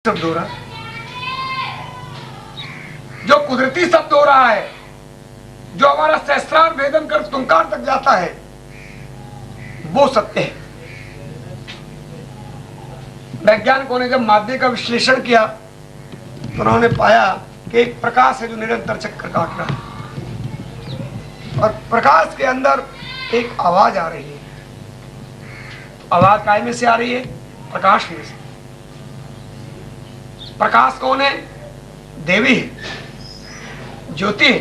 शब्द हो रहा है, जो कुदरती शब्द हो रहा है, जो हमारा सहस्रार भेदन कर तुंकार तक जाता है, वो सत्य है। वैज्ञानिकों ने जब मादे का विश्लेषण किया तो उन्होंने पाया कि एक प्रकाश है जो निरंतर चक्कर काट रहा है और प्रकाश के अंदर एक आवाज आ रही है। आवाज काय में से आ रही है? प्रकाश में से। प्रकाश कौन है? देवी है, ज्योति है।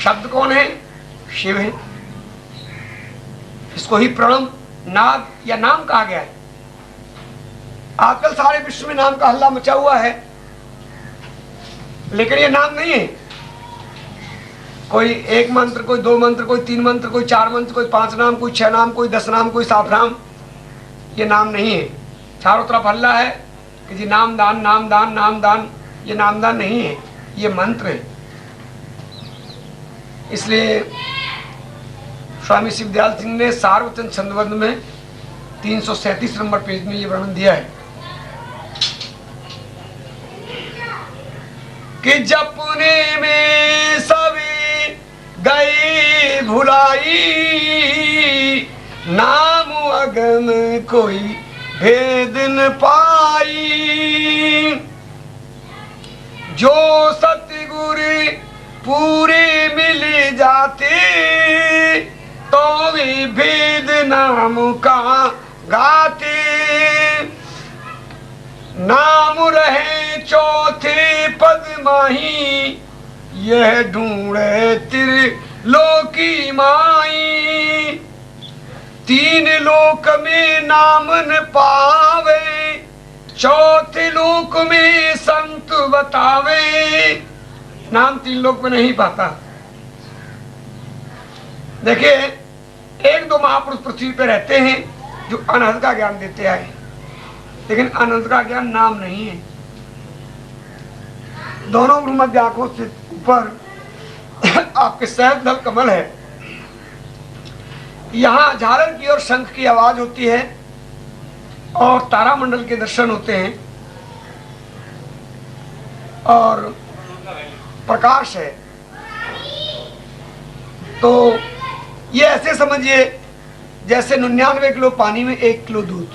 शब्द कौन है? शिव है। इसको ही प्रणव, नाद या नाम कहा गया है। आजकल सारे विश्व में नाम का हल्ला मचा हुआ है, लेकिन ये नाम नहीं है। कोई एक मंत्र, कोई दो मंत्र, कोई तीन मंत्र, कोई चार मंत्र, कोई 5 नाम, कोई 6 नाम, कोई 10 नाम, कोई 7 नाम, ये नाम नहीं है। चारों तरफ हल्ला है कि जी नाम दान, नाम दान, नाम दान। ये नामदान नहीं है, ये मंत्र है। इसलिए स्वामी शिवदयाल सिंह ने सार्वजन छंदबद्ध में 337 नंबर पेज में ये वर्णन दिया है कि जपने में सभी गई भुलाई, नाम अगम कोई भेद न पाई। जो सतगुरु पूरे मिल जाते, तो भी भेद नाम का गाते। नाम रहे चौथे पद माही, यह ढूंढे त्रिलोकी माई। 3 लोक में नाम न पावे, चौथे लोक में संत बतावे। नाम 3 लोक में नहीं पाता। देखिए, 1-2 महापुरुष पृथ्वी पे रहते हैं जो अनंत का ज्ञान देते आए, लेकिन अनंत का ज्ञान नाम नहीं है। दोनों भ्रूमध्य आंखों से ऊपर आपके सहज दल कमल है। यहाँ झालर की और शंख की आवाज होती है और तारामंडल के दर्शन होते हैं और प्रकाश है। तो ये ऐसे समझिए जैसे 99 किलो पानी में 1 किलो दूध।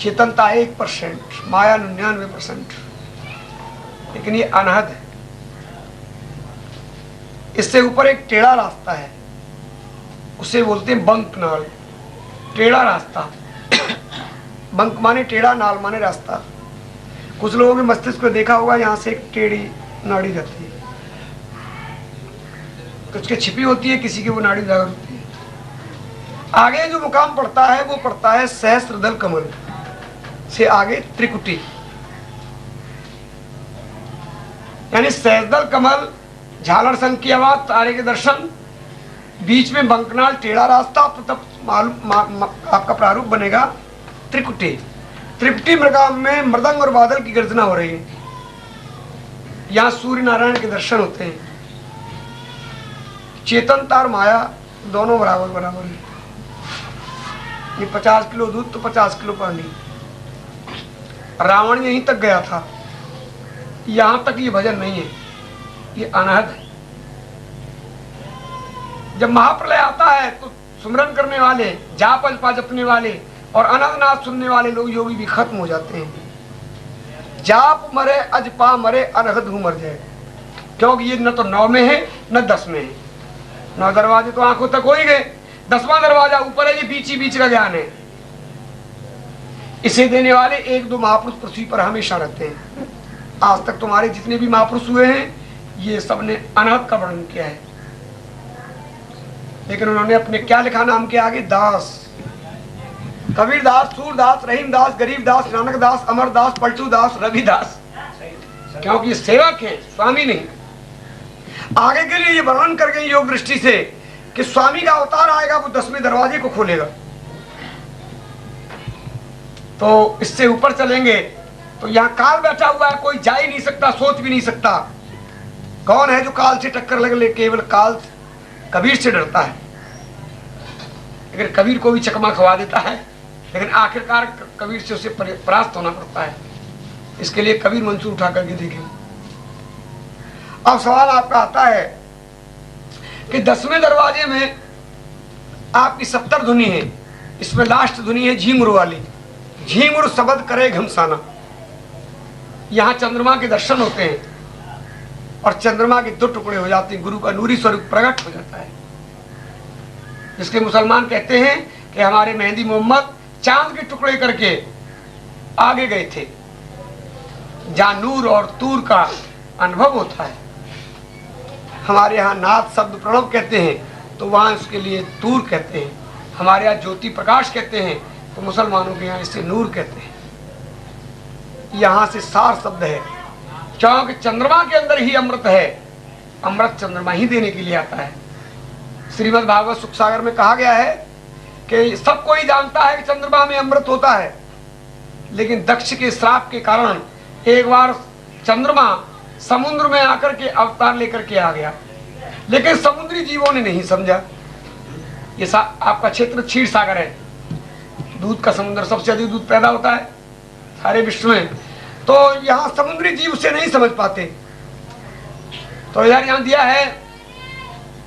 चेतनता 1%, माया 99%, लेकिन ये अनहद है। इससे ऊपर एक टेढ़ा रास्ता है, उसे बोलते हैं बंक नाल। टेढ़ा रास्ता, बंक माने टेढ़ा, नाल माने रास्ता। कुछ लोगों के मस्तिष्क को देखा होगा, यहाँ से एक टेढ़ी नाड़ी जाती है, कुछ के छिपी होती है, किसी की वो नाड़ी जागर होती है। आगे जो मुकाम पड़ता है वो पड़ता है सहस्त्रदल कमल से आगे त्रिकुटी, यानी सहस्त्रदल कमल, झालर संघ की आवाज, तारे के दर्शन, बीच में बंकनाल टेढ़ा रास्ता, तब मालूम आपका प्रारूप बनेगा त्रिकुटी। त्रिकुटी मृगाम में मृदंग और बादल की गर्जना हो रही है। यहाँ सूर्य नारायण के दर्शन होते हैं। चेतनता और माया दोनों बराबर बराबर है। ये 50 किलो दूध तो 50 किलो पानी। रावण यहीं तक गया था, यहाँ तक ये भजन नहीं है, ये अनहद है। जब महाप्रलय आता है तो सुमरन करने वाले, जाप अल्पा जपने वाले और अनंतनाथ सुनने वाले लोग योगी भी खत्म हो जाते हैं। जाप मरे, अजपा मरे, अनहद हूं मर जाए, क्योंकि ये न तो 9 में है न 10 में है। 9 दरवाजे तो आंखों तक हो ही गए, 10वां दरवाजा ऊपर है, ये बीच ही बीच का ज्ञान है। इसे देने वाले 1-2 महापुरुष पृथ्वी पर हमेशा रहते हैं। आज तक तुम्हारे जितने भी महापुरुष हुए हैं, ये सबने अनहद का वर्णन किया है, लेकिन उन्होंने अपने क्या लिखा नाम के आगे? दास। कबीर दास, सूरदास, रहीम दास, गरीब दास, नानक दास, अमर दास, पलटू दास, रविदास, क्योंकि ये सेवक है, स्वामी नहीं। आगे के लिए ये वर्णन कर गए योग दृष्टि से कि स्वामी का अवतार आएगा, वो 10वें दरवाजे को खोलेगा। तो इससे ऊपर चलेंगे तो यहाँ काल बैठा हुआ है, कोई जा ही नहीं सकता, सोच भी नहीं सकता। कौन है जो काल से टक्कर लगे? केवल काल कबीर से डरता है। अगर कबीर को भी चकमा खवा देता है, लेकिन आखिरकार कबीर से उसे परास्त होना पड़ता है। इसके लिए कबीर मंसूर उठा करके देखें। अब सवाल आपका आता है कि 10वें दरवाजे में आपकी 70 धुनी है, इसमें लास्ट धुनी है झींगुर वाली। झींगुर शब्द करे घमसाना। यहाँ चंद्रमा के दर्शन होते हैं और चंद्रमा के 2 टुकड़े हो जाते हैं, गुरु का नूरी स्वरूप प्रकट हो जाता है। इसलिए मुसलमान कहते हैं कि हमारे मेहंदी मोहम्मद चांद के टुकड़े करके आगे गए थे, जहां नूर और तूर का अनुभव होता है। हमारे यहाँ नाद शब्द प्रणव कहते हैं तो वहां उसके लिए तूर कहते हैं। हमारे यहाँ ज्योति प्रकाश कहते हैं तो मुसलमानों के यहाँ इसे नूर कहते हैं। यहाँ से सार शब्द है, क्योंकि चंद्रमा के अंदर ही अमृत है। अमृत चंद्रमा ही देने के लिए आता है। श्रीमद् भागवत सुख सागर में कहा गया है कि सब कोई जानता है कि चंद्रमा में अमृत होता है, लेकिन दक्ष के श्राप के कारण एक बार चंद्रमा समुद्र में आकर के अवतार लेकर के आ गया, लेकिन समुद्री जीवों ने नहीं समझा। ये आपका क्षेत्र क्षीर सागर है, दूध का समुद्र, सबसे अधिक दूध पैदा होता है सारे विश्व में। तो यहाँ समुद्री जीव से नहीं समझ पाते। तो यार यहाँ दिया है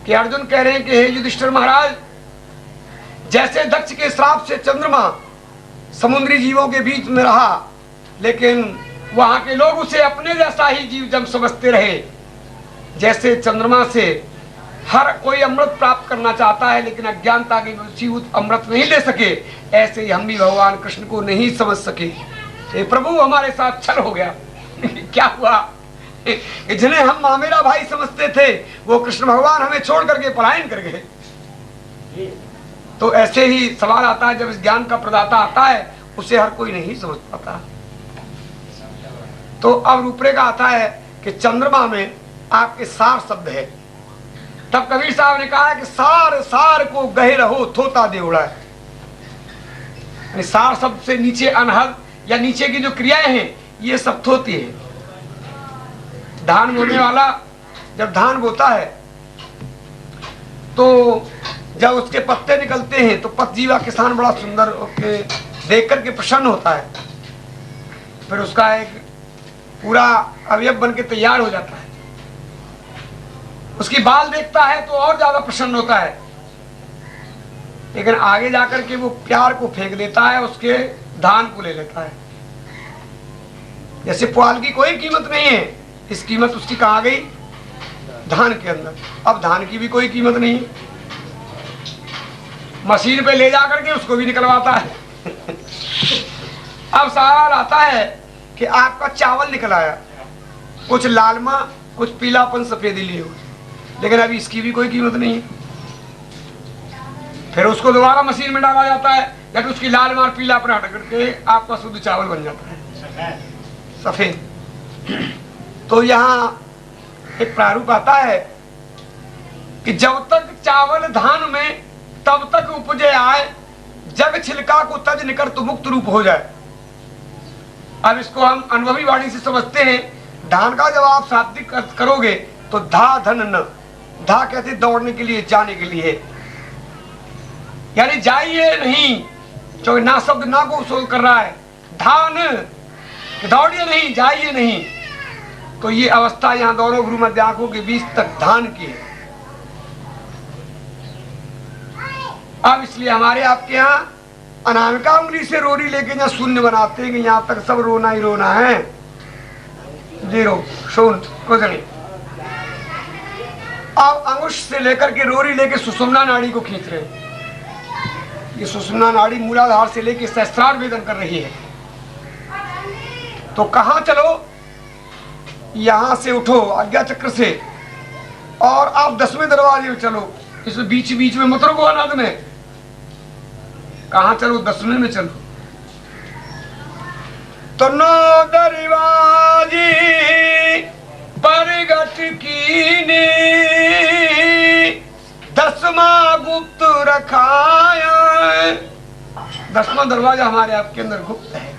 कि अर्जुन कह रहे हैं कि हे युधिष्ठिर महाराज, जैसे दक्ष के श्राप से चंद्रमा समुद्री जीवों के बीच में रहा, लेकिन वहां के लोग उसे अपने जैसा ही जीव जब समझते रहे। जैसे चंद्रमा से हर कोई अमृत प्राप्त करना चाहता है, लेकिन अज्ञानता के वशीभूत अमृत नहीं ले सके, ऐसे ही हम भी भगवान कृष्ण को नहीं समझ सके। ये प्रभु हमारे साथ छल हो गया। क्या हुआ? जिन्हें हम मामेरा भाई समझते थे, वो कृष्ण भगवान हमें छोड़ करके पलायन कर गए। तो ऐसे ही सवाल आता है, जब इस ज्ञान का प्रदाता आता है उसे हर कोई नहीं समझ पाता। तो अब रूपरेखा आता है कि चंद्रमा में आपके सार शब्द है। तब कबीर साहब ने कहा है कि सार सार को गहे रहो थोता दे उड़ा है। सार शब्द से नीचे अनहद या नीचे की जो क्रियाएं हैं ये सब थोती है। धान बोने वाला जब धान बोता है तो जब उसके पत्ते निकलते हैं तो पतजीवा किसान बड़ा सुंदर देख करके प्रसन्न होता है। फिर उसका एक पूरा अवयव बन के तैयार हो जाता है। उसकी बाल देखता है तो और ज्यादा प्रसन्न होता है, लेकिन आगे जाकर के वो प्यार को फेंक देता है, उसके धान को ले लेता है। जैसे पुआल की कोई कीमत नहीं है, इस कीमत उसकी कहाँ गई? धान के अंदर। अब धान की भी कोई कीमत नहीं है, मशीन पे ले जाकर के उसको भी निकलवाता है। अब सवाल आता है कि आपका चावल निकल आया, कुछ लालमा कुछ पीलापन सफेदी लिए हुए, लेकिन अभी इसकी भी कोई कीमत नहीं है। फिर उसको दोबारा मशीन में डाला जाता है, या उसकी लालमा और पीलापन हटा करके आपका शुद्ध चावल बन जाता है, सफेद। तो यहाँ एक प्रारूप आता है कि जब तक चावल धान में तब तक उपजे आए, जग छिलका को तज निकर तो मुक्त रूप हो जाए। अब इसको हम अनुभवी वाणी से समझते हैं। धान का जब आप शाब्दिक अर्थ करोगे तो धा धन न, धा कहते दौड़ने के लिए, जाने के लिए, यानी जाइए नहीं, जो ना शब्द ना को शोध कर रहा है, धान दौड़िए नहीं, जाइए नहीं। तो ये अवस्था यहाँ दोनों भ्रू मध्य आंखों के बीच तक धान की है। अब इसलिए हमारे आपके यहाँ अनामिका उंगली से रोरी लेके जहाँ शून्य बनाते हैं कि यहाँ तक सब रोना ही रोना है, जीरो शून्य कुछ नहीं। अब अंगुश से लेकर के रोरी लेके सुषुम्ना नाड़ी को खींच रहे हैं। ये सुषुम्ना नाड़ी मूलाधार से लेके सहस्त्रार वेदन कर रही है। तो कहाँ चलो? यहां से उठो आज्ञा चक्र से और आप 10वें दरवाजे में चलो। इसमें बीच बीच में मत रुको अनाद में। कहाँ चलो? 10वें में चलो। तो नो दरवाजे परगट कीने 10वां गुप्त रखाया। 10वां दरवाजा हमारे आपके अंदर गुप्त है।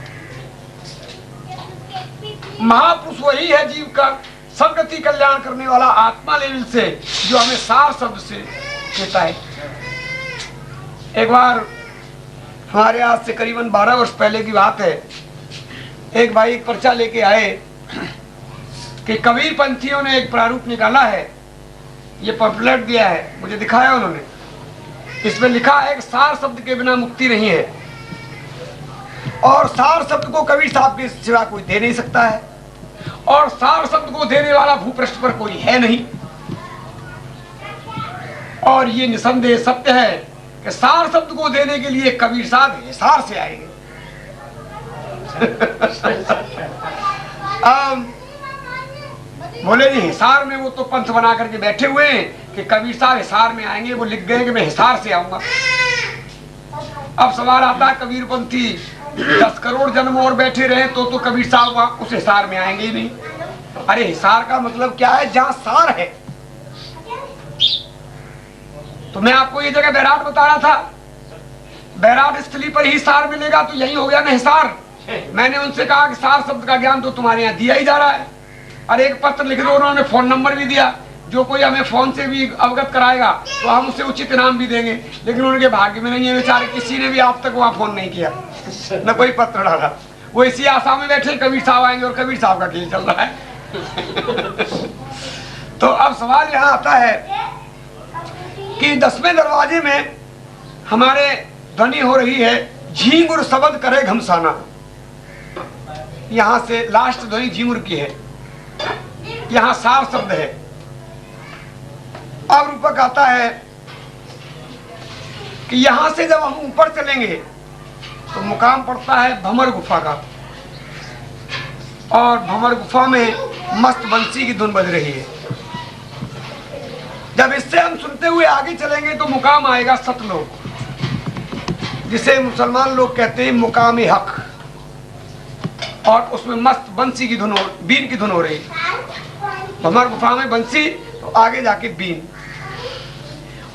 महापुरुष वही है जीव का सदगति कल्याण करने वाला आत्मा लेवल से, जो हमें सार शब्द से कहता है। एक बार हमारे आज से करीबन 12 वर्ष पहले की बात है, एक भाई एक पर्चा लेके आए कि कबीर पंथियों ने एक प्रारूप निकाला है, ये पॉपुलर दिया है, मुझे दिखाया उन्होंने। इसमें लिखा है कि सार शब्द के बिना मुक्ति नहीं है, और सार शब्द को कबीर साहब के सिवा कोई दे नहीं सकता है, और सार शब्द को देने वाला भूपृष्ठ पर कोई है नहीं। और ये निसंदेह सत्य है कि सार शब्द को देने के लिए कबीर साहब हिसार से आएंगे। बोले जी हिसार में वो तो पंथ बना करके बैठे हुए हैं कि कबीर साहब हिसार में आएंगे, वो लिख गए कि मैं हिसार से आऊंगा। अब सवाल आता है कबीर पंथी 10 करोड़ जन्म और बैठे रहे तो कबीर साहब उस हिसार में आएंगे ही नहीं। अरे हिसार का मतलब क्या है? जहां सार है। तो मैं आपको ये जगह बैराट बता रहा था, बैराट स्थली पर ही सार मिलेगा, तो यही हो गया ना हिसार। मैंने उनसे कहा कि सार शब्द का ज्ञान तो तुम्हारे यहाँ दिया ही जा रहा है। अरे एक पत्र लिख दो, उन्होंने फोन नंबर भी दिया, जो कोई हमें फोन से भी अवगत कराएगा तो हम उसे उचित इनाम भी देंगे। लेकिन उनके भाग्य में नहीं है बेचारे, किसी ने भी आप तक वहां फोन नहीं किया, न कोई पत्र डाला। वो इसी आशा में बैठे कबीर साहब आएंगे और कबीर साहब का खेल चल रहा है। तो अब सवाल यहाँ आता है कि 10वें दरवाजे में हमारे ध्वनि हो रही है झींगुर शब्द करे घमसाना। यहां से लास्ट ध्वनि झींगुर की है, यहां सार शब्द है। अब रूपक आता है कि यहां से जब हम ऊपर चलेंगे तो मुकाम पड़ता है भंवर गुफा का, और भंवर गुफा में मस्त बंसी की धुन बज रही है। जब इससे हम सुनते हुए आगे चलेंगे तो मुकाम आएगा सतलोक, जिसे मुसलमान लोग कहते हैं मुकाम हक, और उसमें मस्त बंसी की धुन, बीन की धुन हो रही है। भंवर गुफा में बंसी तो आगे जाके बीन,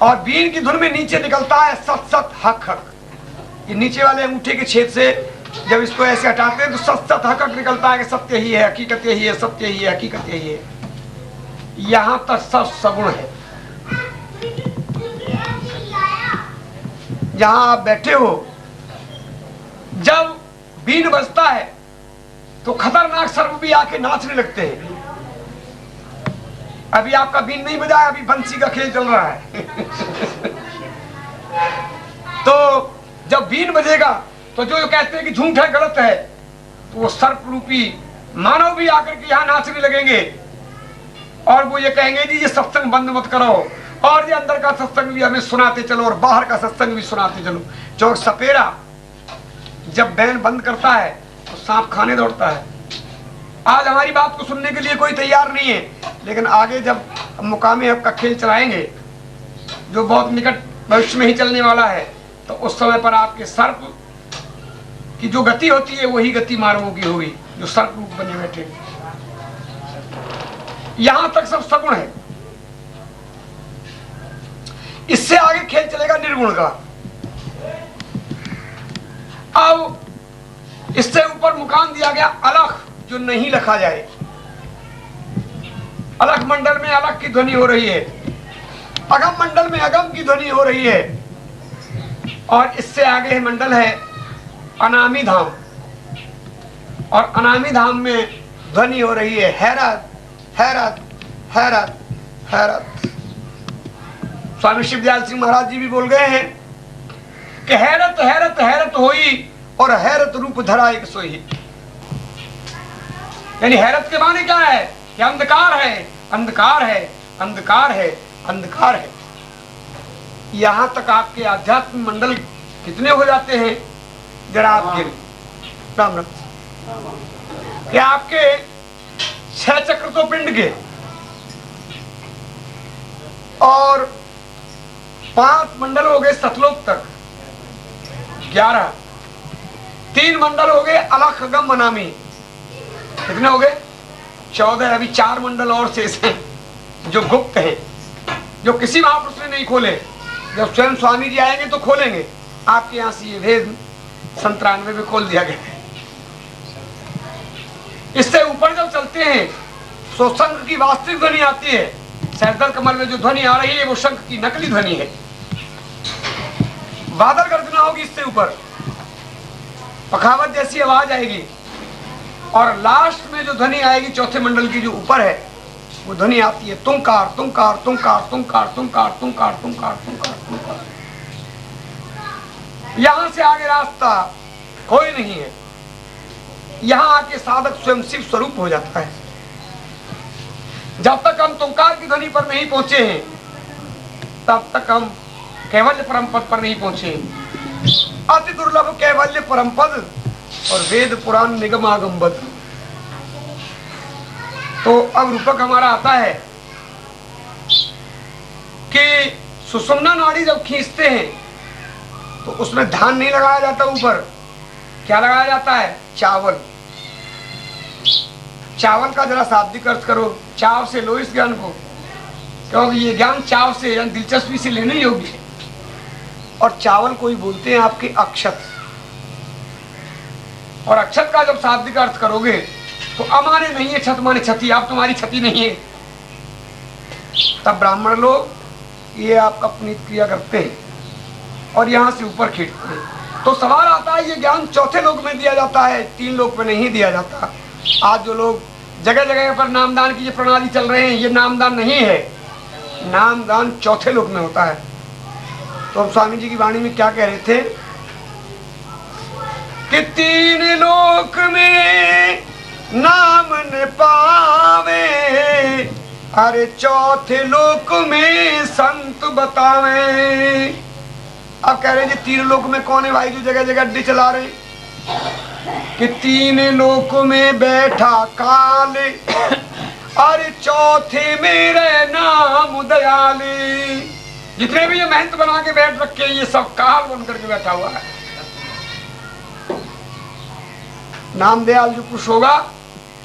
और बीन की धुन में नीचे निकलता है सत सत हक हक। ये नीचे वाले अंगूठे के छेद से जब इसको ऐसे हटाते हैं तो सत सत हक हक निकलता है कि सत्य ही है, हकीकत यही है, सत्य ही है, हकीकत यही है। यहां तक सब सगुण है। जहां आप बैठे हो, जब बीन बजता है तो खतरनाक सर्प भी आके नाचने लगते हैं। अभी आपका बीन नहीं बजा है, अभी बंसी का खेल चल रहा है। तो जब बीन बजेगा तो जो कहते हैं कि झूठ है, गलत है, तो वो सर्प रूपी मानव भी आकर के यहाँ नाचने लगेंगे, और वो ये कहेंगे जी ये सत्संग बंद मत करो, और ये अंदर का सत्संग भी हमें सुनाते चलो, और बाहर का सत्संग भी सुनाते चलो। जो सपेरा जब बैन बंद करता है तो सांप खाने दौड़ता है। आज हमारी बात को सुनने के लिए कोई तैयार नहीं है, लेकिन आगे जब मुकामी हक का खेल चलाएंगे, जो बहुत निकट भविष्य में ही चलने वाला है, तो उस समय पर आपके सर्प की जो गति होती है वही गति मानवों की होगी, जो सर्प रूप बने बैठे। यहां तक सब सगुण है। इससे आगे खेल चलेगा निर्गुण का। अब इससे ऊपर मुकाम दिया गया अलख, जो नहीं लिखा जाए। अलख मंडल में अलख की ध्वनि हो रही है, अगम मंडल में अगम की ध्वनि हो रही है, और इससे आगे मंडल है अनामी धाम, और अनामी धाम में ध्वनि हो रही है हैरत हैरत हैरत हैरत। स्वामी शिवदयाल सिंह महाराज जी भी बोल गए हैं कि हैरत हैरत हैरत होई, और हैरत रूप धरा एक सोई। यानी हैरत के माने क्या है कि अंधकार है, अंधकार है, अंधकार है, अंधकार है। यहां तक आपके आध्यात्म मंडल कितने हो जाते हैं जरा आप गिन। राम राम। कि आपके 6 चक्र तो पिंड के, और 5 मंडल हो गए सतलोक तक, 11, 3 मंडल हो गए अलख गम अनामी, कितने हो गए 14। अभी 4 मंडल और शेष हैं जो गुप्त है, जो किसी महापुरुष ने नहीं खोले। जब स्वयं स्वामी जी आएंगे तो खोलेंगे। आपके यहाँ से ये भेद 97 में खोल दिया गया है। इससे ऊपर जब चलते हैं तो शंख की वास्तविक ध्वनि आती है। सैदल कमल में जो ध्वनि आ रही है वो शंख की नकली ध्वनि है। बादल गर्जना होगी, इससे ऊपर पखावत जैसी आवाज आएगी, और लास्ट में जो ध्वनि आएगी चौथे मंडल की जो ऊपर है वो ध्वनि आती है तुंकार तुंकार तुंकार तुंकार तुंकार तुंकार तुंकार तुंकार तुंकार। यहां से आगे रास्ता कोई नहीं है। यहां आके साधक स्वयं शिव स्वरूप हो जाता है। जब तक हम तुंकार की ध्वनि पर नहीं पहुंचे हैं तब तक हम कैवल्य परम पद पर नहीं पहुंचे। अति दुर्लभ कैवल्य परम पद और वेद पुराण निगम आगमबद्ध। तो अब रूपक हमारा आता है कि सुषुम्ना नाड़ी जब खींचते हैं तो उसमें धान नहीं लगाया जाता, ऊपर क्या लगाया जाता है? चावल। चावल का जरा शाब्दिक अर्थ करो, चाव से लो इस ज्ञान को, क्योंकि ये ज्ञान चाव से यानी दिलचस्पी से लेने योग्य है। और चावल कोई बोलते हैं आपके अक्षत, और अक्षत का जब शाब्दिक अर्थ करोगे तो अमाने नहीं है छत माने छती, आप तुम्हारी छती नहीं है। तब ब्राह्मण लोग ये आपका पुनीत क्रिया करते हैं और यहां से ऊपर खींचते हैं। तो सवाल आता है ये ज्ञान चौथे लोक में दिया जाता है, 3 लोक में नहीं दिया जाता। आज जो लोग जगह जगह पर नामदान की ये प्रणाली चल रहे हैं, ये नामदान नहीं है, नामदान चौथे लोक में होता है। तो अब स्वामी जी की वाणी में क्या कह रहे थे कि 3 लोक में नाम न पावे, अरे चौथे लोक में संत बतावे। अब कह रहे जी 3 लोक में कौन है भाई जो जगह जगह अड्डे चला रहे कि 3 लोक में बैठा काल, अरे चौथे मेरे नाम दयाले। जितने भी ये महंत बना के बैठ रखे ये सब काल बन करके बैठा हुआ है। नाम दयाल जो पुरुष होगा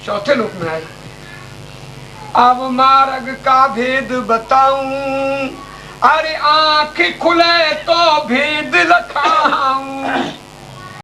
चौथे लोक में आए। अब मार्ग का भेद बताऊं, अरे आंख खुले तो भेद